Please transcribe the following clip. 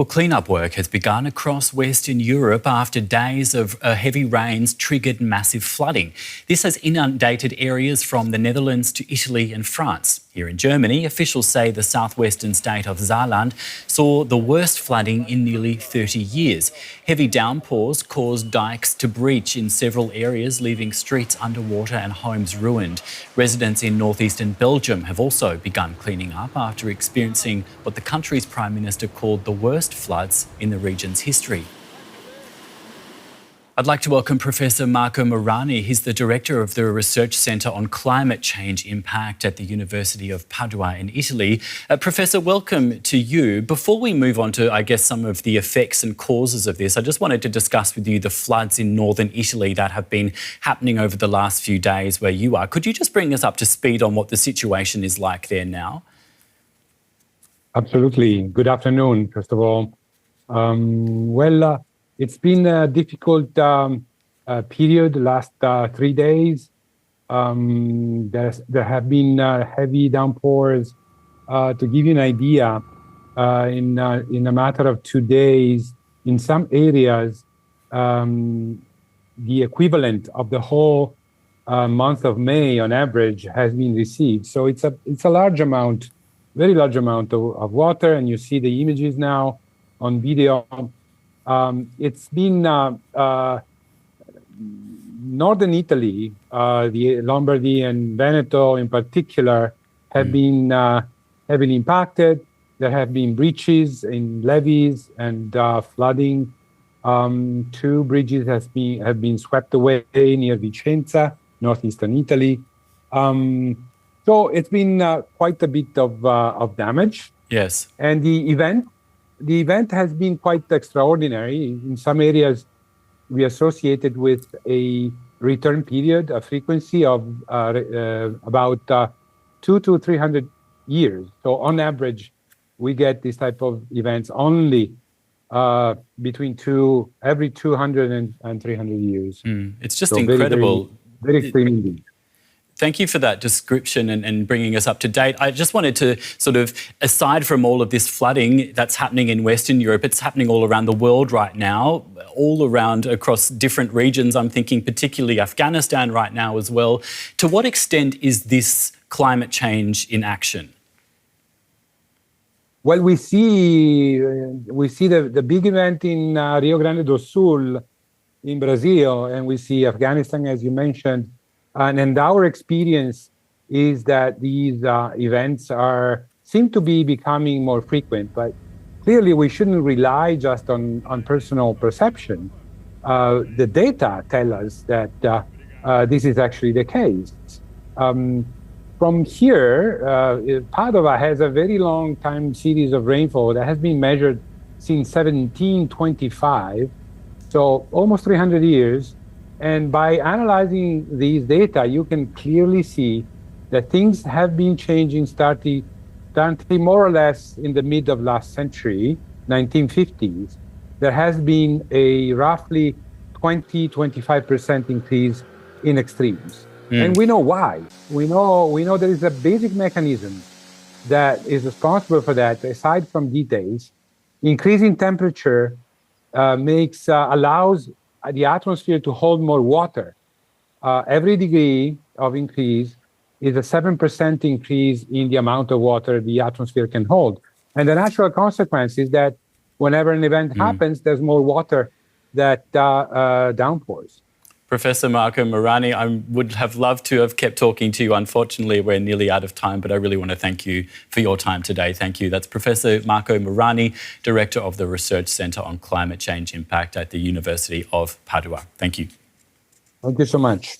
Well, clean-up work has begun across Western Europe after days of heavy rains triggered massive flooding. This has inundated areas from the Netherlands to Italy and France. Here in Germany, officials say the southwestern state of Saarland saw the worst flooding in nearly 30 years. Heavy downpours caused dikes to breach in several areas, leaving streets underwater and homes ruined. Residents in northeastern Belgium have also begun cleaning up after experiencing what the country's Prime Minister called the worst floods in the region's history. I'd like to welcome Professor Marco Morani. He's the director of the Research Centre on Climate Change Impact at the University of Padua in Italy. Professor, welcome to you. Before we move on to, I guess, some of the effects and causes of this, I just wanted to discuss with you the floods in northern Italy that have been happening over the last few days where you are. Could you just bring us up to speed on what the situation is like there now? Absolutely. Good afternoon, first of all. It's been a difficult period the last 3 days. There have been heavy downpours. To give you an idea, in a matter of 2 days, in some areas, the equivalent of the whole month of May on average has been received. So it's a large amount, very large amount of water, and you see the images now on video. It's been northern Italy, the Lombardy and Veneto in particular, have been heavily impacted. There have been breaches in levees and flooding. 2 bridges have been swept away near Vicenza, northeastern Italy. So it's been quite a bit of damage. Yes. And the event has been quite extraordinary. In some areas, we associated with a return period, a frequency of about 200 to 300 years. So on average, we get this type of events only between every 200 and 300 years. It's just incredible. Very extreme indeed. Thank you for that description and bringing us up to date. I just wanted to sort of, aside from all of this flooding that's happening in Western Europe, it's happening all around the world right now, all around across different regions. I'm thinking particularly Afghanistan right now as well. To what extent is this climate change in action? Well, we see the big event in Rio Grande do Sul in Brazil, and we see Afghanistan, as you mentioned. And our experience is that these events seem to be becoming more frequent, but clearly we shouldn't rely just on personal perception. The data tell us that this is actually the case. From here, Padua has a very long time series of rainfall that has been measured since 1725, so almost 300 years. And by analyzing these data, you can clearly see that things have been changing starting more or less in the mid of last century, 1950s. There has been a roughly 20-25% increase in extremes. And we know why. We know there is a basic mechanism that is responsible for that, aside from details. Increasing temperature allows the atmosphere to hold more water. Every degree of increase is a 7% increase in the amount of water the atmosphere can hold. And the natural consequence is that whenever an event happens, there's more water that downpours. Professor Marco Morani, I would have loved to have kept talking to you. Unfortunately, we're nearly out of time, but I really want to thank you for your time today. Thank you. That's Professor Marco Morani, Director of the Research Centre on Climate Change Impact at the University of Padua. Thank you. Thank you so much.